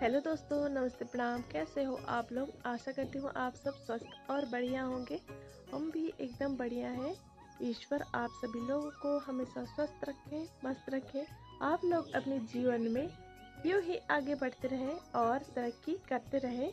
Hello दोस्तों, नमस्ते, प्रणाम। कैसे हो आप लोग? आशा करती हूँ आप सब स्वस्थ और बढ़िया होंगे। हम भी एकदम बढ़िया हैं। ईश्वर आप सभी लोगों को हमेशा स्वस्थ रखें, मस्त रखें। आप लोग अपने जीवन में यूं ही आगे बढ़ते रहें और तरक्की करते रहें।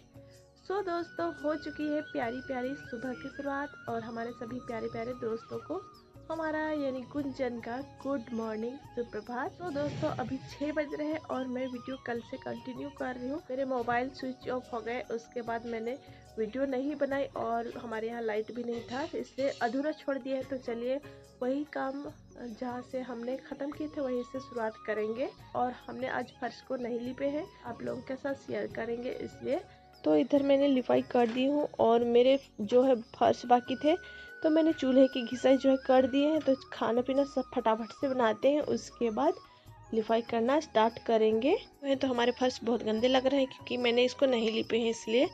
दोस्तों, हो चुकी है प्यारी प्यारी सुबह की शुरुआत और हमारे सभी प्यारे प्यारे दोस्तों को हमारा यानी गुंजन का गुड मॉर्निंग, सुप्रभात। तो दोस्तों, अभी 6 बज रहे हैं और मैं वीडियो कल से कंटिन्यू कर रही हूँ। मेरे मोबाइल स्विच ऑफ हो गए, उसके बाद मैंने वीडियो नहीं बनाई और हमारे यहाँ लाइट भी नहीं था, इसलिए अधूरा छोड़ दिया है। तो चलिए वही काम जहाँ से हमने ख़त्म किए थे वहीं से शुरुआत करेंगे। और हमने आज फर्श को नहीं लिपे हैं, आप लोगों के साथ शेयर करेंगे, इसलिए तो इधर मैंने लिपाई कर दी हूँ। और मेरे जो है फर्श बाकी थे तो मैंने चूल्हे की घिसाई जो है कर दिए हैं। तो खाना पीना सब फटाफट से बनाते हैं, उसके बाद लिपाई करना स्टार्ट करेंगे। तो हमारे फर्श बहुत गंदे लग रहे हैं क्योंकि मैंने इसको नहीं लिपे हैं, इसलिए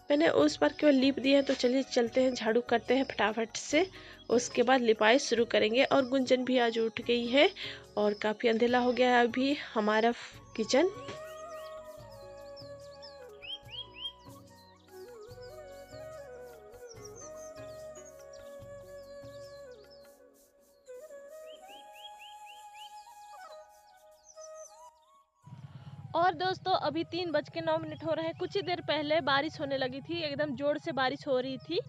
मैंने उस पर केवल लीप दिया है। तो चलिए चलते हैं, झाड़ू करते हैं फटाफट से, उसके बाद लिपाई शुरू करेंगे। और गुंजन भी आज उठ गई है और काफ़ी अंधेरा हो गया है अभी हमारा किचन। और दोस्तों, अभी 3:09 हो रहे हैं। कुछ ही देर पहले बारिश होने लगी थी, एकदम जोर से बारिश हो रही थी।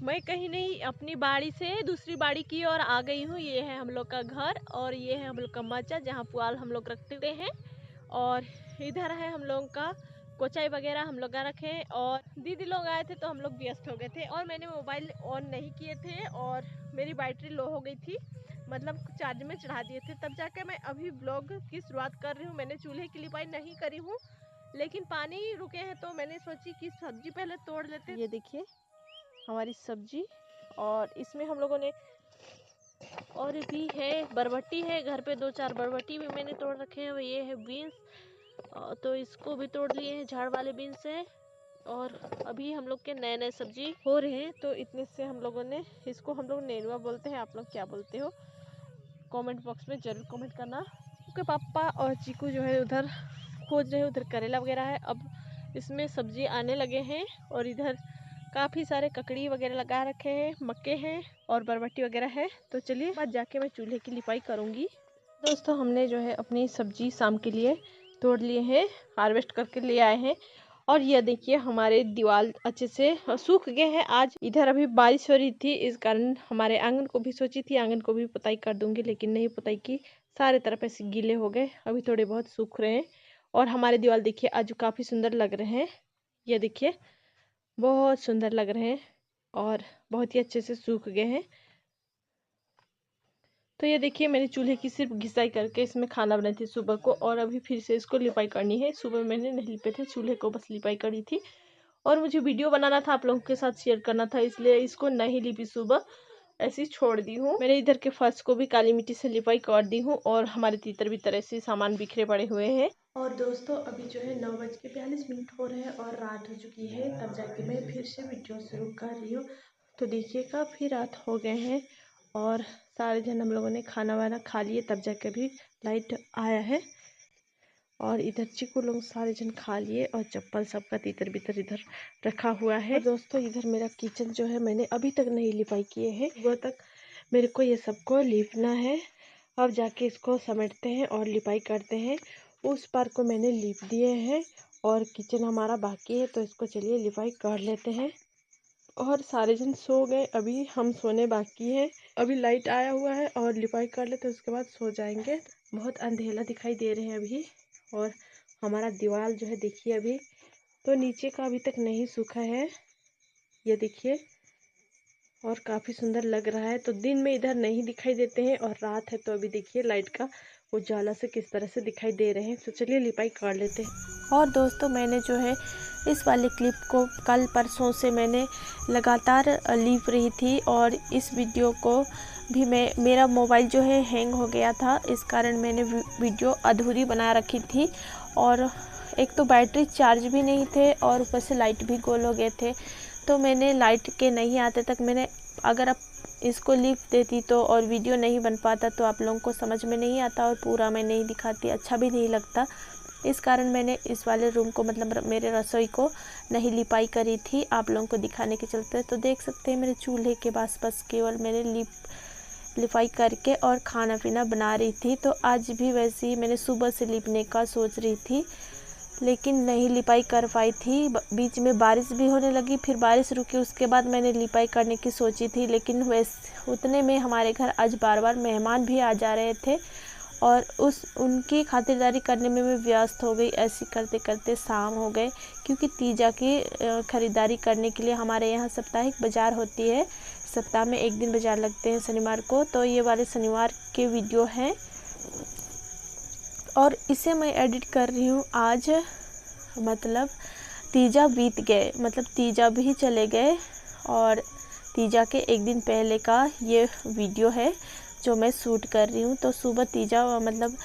मैं कहीं नहीं, अपनी बाड़ी से दूसरी बाड़ी की ओर आ गई हूँ। ये है हम लोग का घर और ये है हम लोग का माचा जहाँ पुआल हम लोग रखते हैं। और इधर है हम लोगों का कोचाई वगैरह हम लोग रखे। और दीदी लोग आए थे तो हम लोग व्यस्त हो गए थे और मैंने मोबाइल ऑन नहीं किए थे और मेरी बैटरी लो हो गई थी, मतलब चार्ज में चढ़ा दिए थे। तब जाकर मैं अभी ब्लॉग की शुरुआत कर रही हूँ। मैंने चूल्हे की लिपाई नहीं करी हूँ, लेकिन पानी रुके हैं तो मैंने सोची कि सब्जी पहले तोड़ लेते। ये देखिए हमारी सब्जी, और इसमें हम लोगों ने और भी है, बरबट्टी है घर पे, 2-4 बरबट्टी भी मैंने तोड़ रखे हैं। ये है बीन्स, तो इसको भी तोड़ लिए हैं, झाड़ वाले बीन्स हैं। और अभी हम लोग के नए नए सब्जी हो रहे हैं, तो इतने से हम लोगों ने, इसको हम लोग नेनुआ बोलते हैं, आप लोग क्या बोलते हो कमेंट बॉक्स में जरूर कमेंट करना। क्योंकि पापा और चीकू जो है उधर खोज रहे हैं, उधर करेला वगैरह है। अब इसमें सब्जी आने लगे हैं और इधर काफ़ी सारे ककड़ी वगैरह लगा रखे हैं, मक्के हैं और बरबट्टी वगैरह है। तो चलिए बाद जाके मैं चूल्हे की लिपाई करूँगी। दोस्तों, हमने जो है अपनी सब्जी शाम के लिए तोड़ लिए हैं, हार्वेस्ट करके ले आए हैं। और यह देखिए हमारे दीवार अच्छे से सूख गए हैं। आज इधर अभी बारिश हो रही थी, इस कारण हमारे आंगन को भी सोची थी आंगन को भी पुताई कर दूंगी, लेकिन नहीं पुताई की। सारे तरफ ऐसे गीले हो गए, अभी थोड़े बहुत सूख रहे हैं। और हमारे दीवार देखिए आज काफ़ी सुंदर लग रहे हैं। ये देखिए बहुत सुंदर लग रहे हैं और बहुत ही अच्छे से सूख गए हैं। तो ये देखिए मैंने चूल्हे की सिर्फ घिसाई करके इसमें खाना बनाई थी सुबह को, और अभी फिर से इसको लिपाई करनी है। सुबह मैंने नहीं लिपे थे चूल्हे को, बस लिपाई करी थी। और मुझे वीडियो बनाना था, आप लोगों के साथ शेयर करना था, इसलिए इसको नहीं लिपी, सुबह ऐसी छोड़ दी हूँ। मैंने इधर के फर्श को भी काली मिट्टी से लिपाई कर दी हूँ। और हमारे तीतर भीतर ऐसे सामान बिखरे पड़े हुए हैं। और दोस्तों, अभी जो है 9:42 हो रहे हैं और रात हो चुकी है। तब जाके मैं फिर से वीडियो शुरू कर रही हूँ। तो देखिए काफ़ी रात हो गए हैं और सारे जन हम लोगों ने खाना वाना खा लिए, तब जाके भी लाइट आया है। और इधर चिकू लोग सारे जन खा लिए और चप्पल सबका तीतर बितर इधर रखा हुआ है। दोस्तों, इधर मेरा किचन जो है मैंने अभी तक नहीं लिपाई किए हैं, सुबह तक मेरे को ये सबको लिपना है। अब जाके इसको समेटते हैं और लिपाई करते हैं। उस पार को मैंने लिप दिए हैं और किचन हमारा बाकी है, तो इसको चलिए लिपाई कर लेते हैं। और सारे जन सो गए, अभी हम सोने बाकी है। अभी लाइट आया हुआ है और लिपाई कर लेते, उसके बाद सो जाएंगे। बहुत अंधेरा दिखाई दे रहे हैं अभी। और हमारा दीवार जो है देखिए अभी तो नीचे का अभी तक नहीं सूखा है, ये देखिए, और काफ़ी सुंदर लग रहा है। तो दिन में इधर नहीं दिखाई देते हैं और रात है तो अभी देखिए लाइट का उजाला से किस तरह से दिखाई दे रहे हैं। तो चलिए लिपाई कर लेते हैं। और दोस्तों, मैंने जो है इस वाले क्लिप को कल परसों से मैंने लगातार लिप रही थी और इस वीडियो को भी मेरा मोबाइल जो है हैंग हो गया था, इस कारण मैंने वीडियो अधूरी बना रखी थी। और एक तो बैटरी चार्ज भी नहीं थे और ऊपर से लाइट भी गोल हो गए थे। तो मैंने लाइट के नहीं आते तक मैंने, अगर आप इसको लिप देती तो और वीडियो नहीं बन पाता तो आप लोगों को समझ में नहीं आता और पूरा मैं नहीं दिखाती, अच्छा भी नहीं लगता। इस कारण मैंने इस वाले रूम को मतलब मेरे रसोई को नहीं लिपाई करी थी आप लोगों को दिखाने के चलते। तो देख सकते हैं मेरे चूल्हे के पास बस केवल मैंने लिपाई करके और खाना पीना बना रही थी। तो आज भी वैसे ही मैंने सुबह से लिपने का सोच रही थी, लेकिन नहीं लिपाई कर पाई थी। बीच में बारिश भी होने लगी, फिर बारिश रुकी, उसके बाद मैंने लिपाई करने की सोची थी। लेकिन वैसे उतने में हमारे घर आज बार बार मेहमान भी आ जा रहे थे और उनकी खातिरदारी करने में मैं व्यस्त हो गई। ऐसे करते करते शाम हो गए, क्योंकि तीजा की ख़रीदारी करने के लिए हमारे यहाँ साप्ताहिक बाज़ार होती है। सप्ताह में एक दिन बाज़ार लगते हैं शनिवार को। तो ये वाले शनिवार के वीडियो हैं और इसे मैं एडिट कर रही हूँ आज। मतलब तीजा बीत गए, मतलब तीजा भी चले गए और तीजा के एक दिन पहले का ये वीडियो है जो मैं शूट कर रही हूँ। तो सुबह तीजा मतलब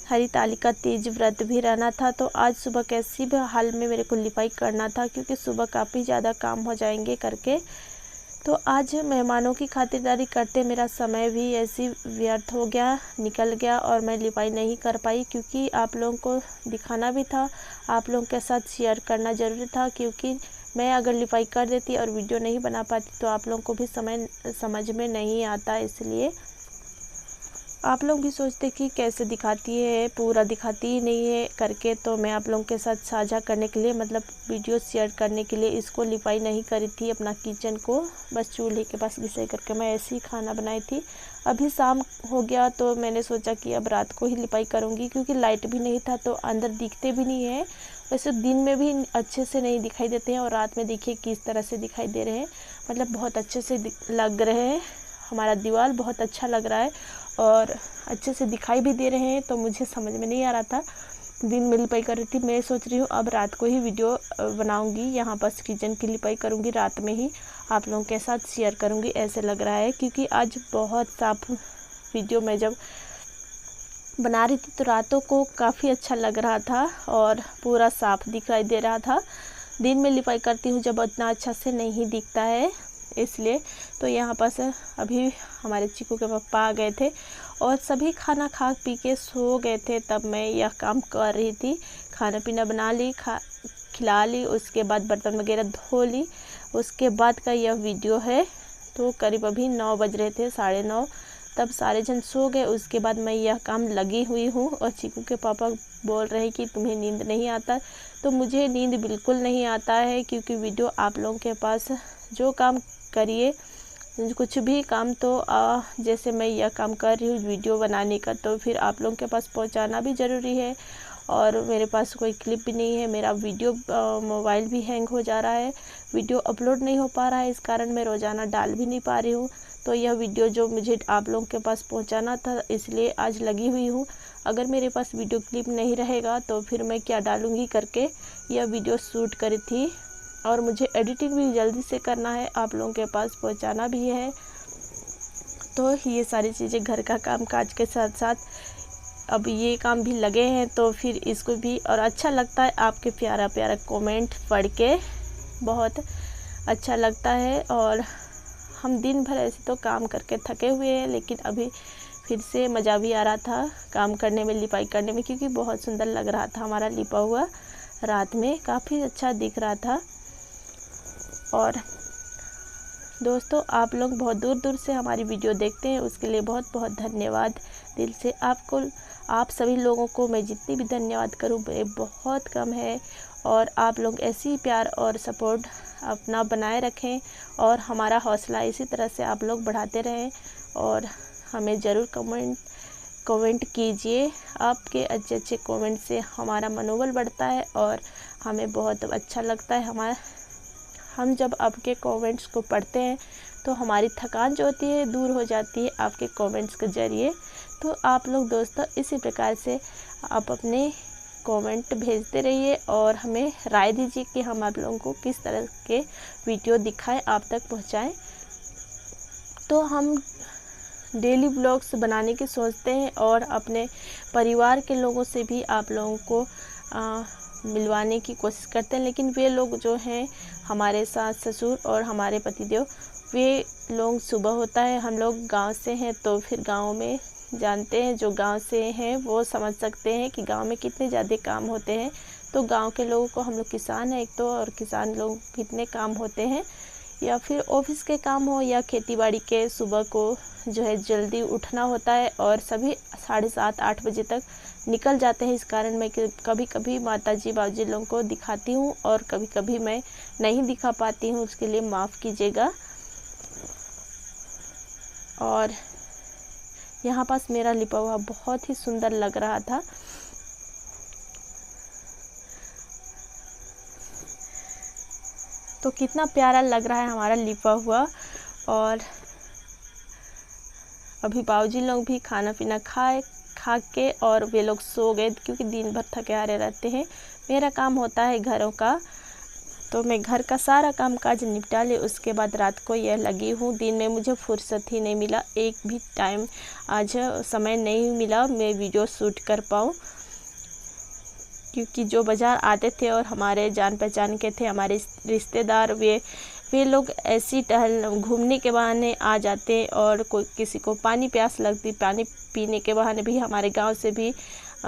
हरितालिका तीज व्रत भी रहना था। तो आज सुबह कैसी भी हाल में मेरे को लिपाई करना था, क्योंकि सुबह काफ़ी ज़्यादा काम हो जाएंगे करके। तो आज मेहमानों की खातिरदारी करते मेरा समय भी ऐसी व्यर्थ हो गया, निकल गया और मैं लिपाई नहीं कर पाई, क्योंकि आप लोगों को दिखाना भी था, आप लोगों के साथ शेयर करना ज़रूरी था। क्योंकि मैं अगर लिपाई कर देती और वीडियो नहीं बना पाती तो आप लोगों को भी समझ में नहीं आता। इसलिए आप लोग भी सोचते कि कैसे दिखाती है, पूरा दिखाती ही नहीं है करके। तो मैं आप लोगों के साथ साझा करने के लिए मतलब वीडियो शेयर करने के लिए इसको लिपाई नहीं करी थी। अपना किचन को बस चूल्हे के पास घिसे करके मैं ऐसे ही खाना बनाई थी। अभी शाम हो गया तो मैंने सोचा कि अब रात को ही लिपाई करूँगी, क्योंकि लाइट भी नहीं था तो अंदर दिखते भी नहीं है। वैसे दिन में भी अच्छे से नहीं दिखाई देते हैं और रात में देखिए किस तरह से दिखाई दे रहे हैं, मतलब बहुत अच्छे से लग रहे हैं। हमारा दीवार बहुत अच्छा लग रहा है और अच्छे से दिखाई भी दे रहे हैं। तो मुझे समझ में नहीं आ रहा था, दिन में लिपाई कर रही थी। मैं सोच रही हूँ अब रात को ही वीडियो बनाऊंगी, यहाँ पर किचन की लिपाई करूँगी, रात में ही आप लोगों के साथ शेयर करूँगी ऐसे लग रहा है। क्योंकि आज बहुत साफ वीडियो मैं जब बना रही थी तो रातों को काफ़ी अच्छा लग रहा था और पूरा साफ दिखाई दे रहा था। दिन में लिपाई करती हूँ जब उतना अच्छा से नहीं दिखता है, इसलिए। तो यहाँ पर अभी हमारे चीकू के पापा आ गए थे और सभी खाना खा पी के सो गए थे, तब मैं यह काम कर रही थी। खाना पीना बना ली, खिला ली, उसके बाद बर्तन वगैरह धो ली, उसके बाद का यह वीडियो है। तो करीब अभी 9 बज रहे थे, 9:30, तब सारे जन सो गए। उसके बाद मैं यह काम लगी हुई हूँ और चीकू के पापा बोल रहे हैं कि तुम्हें नींद नहीं आता। तो मुझे नींद बिल्कुल नहीं आता है, क्योंकि वीडियो आप लोगों के पास जो काम करिए, कुछ भी काम तो जैसे मैं यह काम कर रही हूँ वीडियो बनाने का, तो फिर आप लोगों के पास पहुँचाना भी ज़रूरी है। और मेरे पास कोई क्लिप भी नहीं है, मेरा वीडियो मोबाइल भी हैंग हो जा रहा है, वीडियो अपलोड नहीं हो पा रहा है, इस कारण मैं रोज़ाना डाल भी नहीं पा रही हूँ। तो यह वीडियो जो मुझे आप लोगों के पास पहुँचाना था, इसलिए आज लगी हुई हूँ। अगर मेरे पास वीडियो क्लिप नहीं रहेगा तो फिर मैं क्या डालूँगी करके यह वीडियो शूट करी थी। और मुझे एडिटिंग भी जल्दी से करना है, आप लोगों के पास पहुंचाना भी है। तो ये सारी चीज़ें घर का काम काज के साथ साथ अब ये काम भी लगे हैं, तो फिर इसको भी और अच्छा लगता है। आपके प्यारा प्यारा कमेंट पढ़ के बहुत अच्छा लगता है। और हम दिन भर ऐसे तो काम करके थके हुए हैं, लेकिन अभी फिर से मज़ा भी आ रहा था काम करने में, लिपाई करने में, क्योंकि बहुत सुंदर लग रहा था हमारा लिपा हुआ, रात में काफ़ी अच्छा दिख रहा था। और दोस्तों, आप लोग बहुत दूर दूर से हमारी वीडियो देखते हैं, उसके लिए बहुत बहुत धन्यवाद दिल से। आप सभी लोगों को मैं जितनी भी धन्यवाद करूं बहुत कम है। और आप लोग ऐसी ही प्यार और सपोर्ट अपना बनाए रखें और हमारा हौसला इसी तरह से आप लोग बढ़ाते रहें और हमें ज़रूर कमेंट कीजिए। आपके अच्छे अच्छे कमेंट से हमारा मनोबल बढ़ता है और हमें बहुत अच्छा लगता है। हम जब आपके कमेंट्स को पढ़ते हैं तो हमारी थकान जो होती है दूर हो जाती है आपके कमेंट्स के ज़रिए। तो आप लोग दोस्तों इसी प्रकार से आप अपने कमेंट भेजते रहिए और हमें राय दीजिए कि हम आप लोगों को किस तरह के वीडियो दिखाएं, आप तक पहुंचाएं। तो हम डेली ब्लॉग्स बनाने की सोचते हैं और अपने परिवार के लोगों से भी आप लोगों को मिलवाने की कोशिश करते हैं, लेकिन वे लोग जो हैं हमारे सास ससुर और हमारे पतिदेव, वे लोग सुबह होता है, हम लोग गांव से हैं तो फिर गांव में जानते हैं, जो गांव से हैं वो समझ सकते हैं कि गांव में कितने ज़्यादा काम होते हैं। तो गांव के लोगों को, हम लोग किसान हैं एक तो, और किसान लोग कितने काम होते हैं, या फिर ऑफिस के काम हो या खेतीबाड़ी के, सुबह को जो है जल्दी उठना होता है और सभी 7:30-8 बजे तक निकल जाते हैं। इस कारण मैं कभी कभी माताजी बाबूजी लोगों को दिखाती हूँ और कभी कभी मैं नहीं दिखा पाती हूँ, उसके लिए माफ़ कीजिएगा। और यहाँ पास मेरा लिपा हुआ बहुत ही सुंदर लग रहा था। तो कितना प्यारा लग रहा है हमारा लिपा हुआ। और अभी बाबूजी लोग भी खाना पीना खा के और वे लोग सो गए, क्योंकि दिन भर थके हारे रहते हैं। मेरा काम होता है घरों का, तो मैं घर का सारा काम काज निपटा ले, उसके बाद रात को यह लगी हूँ। दिन में मुझे फुर्सत ही नहीं मिला, एक भी टाइम आज समय नहीं मिला मैं वीडियो शूट कर पाऊँ, क्योंकि जो बाज़ार आते थे और हमारे जान पहचान के थे, हमारे रिश्तेदार, वे लोग ऐसी घूमने के बहाने आ जाते, और कोई किसी को पानी प्यास लगती, पानी पीने के बहाने भी हमारे गांव से भी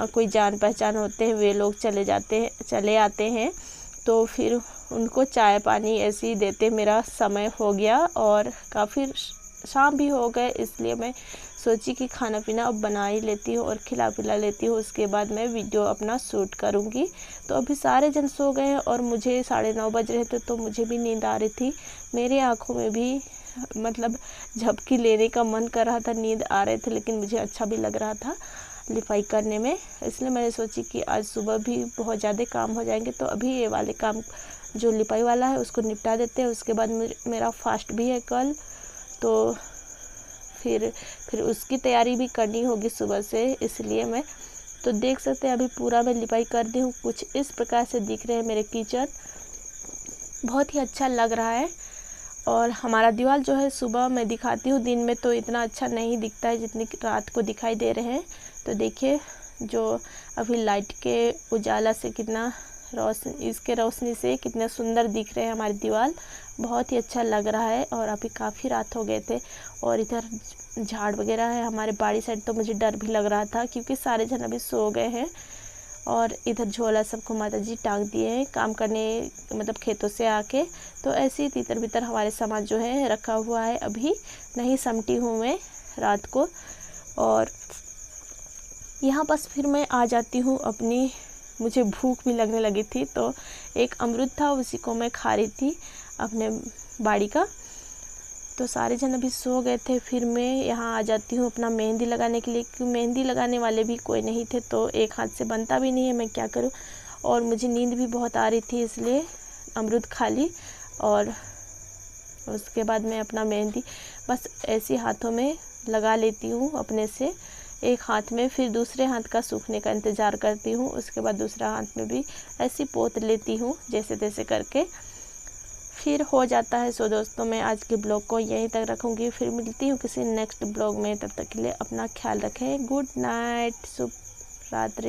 कोई जान पहचान होते हैं, वे लोग चले आते हैं। तो फिर उनको चाय पानी ऐसे ही देते मेरा समय हो गया, और काफ़ी शाम भी हो गए, इसलिए मैं सोची कि खाना पीना अब बना ही लेती हूँ और खिला पिला लेती हूँ, उसके बाद मैं वीडियो अपना शूट करूँगी। तो अभी सारे जन सो गए हैं और मुझे 9:30 बज रहे थे, तो मुझे भी नींद आ रही थी। मेरी आँखों में भी मतलब झपकी लेने का मन कर रहा था, नींद आ रहे थे, लेकिन मुझे अच्छा भी लग रहा था लिपाई करने में। इसलिए मैंने सोची कि आज सुबह भी बहुत ज़्यादा काम हो जाएंगे, तो अभी ये वाले काम जो लिपाई वाला है उसको निपटा देते हैं। उसके बाद मेरा फास्ट भी है कल, तो फिर उसकी तैयारी भी करनी होगी सुबह से, इसलिए मैं तो देख सकते हैं अभी पूरा मैं लिपाई कर दी हूँ। कुछ इस प्रकार से दिख रहे हैं मेरे किचन, बहुत ही अच्छा लग रहा है। और हमारा दीवार जो है सुबह मैं दिखाती हूँ, दिन में तो इतना अच्छा नहीं दिखता है जितनी रात को दिखाई दे रहे हैं। तो देखिए जो अभी लाइट के उजाला से कितना इसके रोशनी से कितना सुंदर दिख रहे हैं हमारी दीवार, बहुत ही अच्छा लग रहा है। और अभी काफ़ी रात हो गए थे, और इधर झाड़ वगैरह है हमारे बाड़ी साइड, तो मुझे डर भी लग रहा था क्योंकि सारे जन अभी सो गए हैं। और इधर झोला सबको माताजी टांग दिए हैं काम करने, मतलब खेतों से आके। तो ऐसे ही तितर बितर हमारे सामान जो है रखा हुआ है, अभी नहीं समटी हूँ मैं रात को। और यहाँ बस फिर मैं आ जाती हूँ अपनी, मुझे भूख भी लगने लगी थी, तो एक अमरूद था उसी को मैं खा रही थी अपने बाड़ी का। तो सारे जन अभी सो गए थे, फिर मैं यहाँ आ जाती हूँ अपना मेहंदी लगाने के लिए, क्योंकि मेहंदी लगाने वाले भी कोई नहीं थे, तो एक हाथ से बनता भी नहीं है, मैं क्या करूँ। और मुझे नींद भी बहुत आ रही थी, इसलिए अमरूद खा ली। और उसके बाद मैं अपना मेहंदी बस ऐसे हाथों में लगा लेती हूँ अपने से, एक हाथ में, फिर दूसरे हाथ का सूखने का इंतज़ार करती हूँ, उसके बाद दूसरा हाथ में भी ऐसी पोत लेती हूँ जैसे तैसे करके, फिर हो जाता है। सो दोस्तों मैं आज के ब्लॉग को यहीं तक रखूँगी, फिर मिलती हूँ किसी नेक्स्ट ब्लॉग में। तब तक के लिए अपना ख्याल रखें। गुड नाइट, शुभ रात्रि।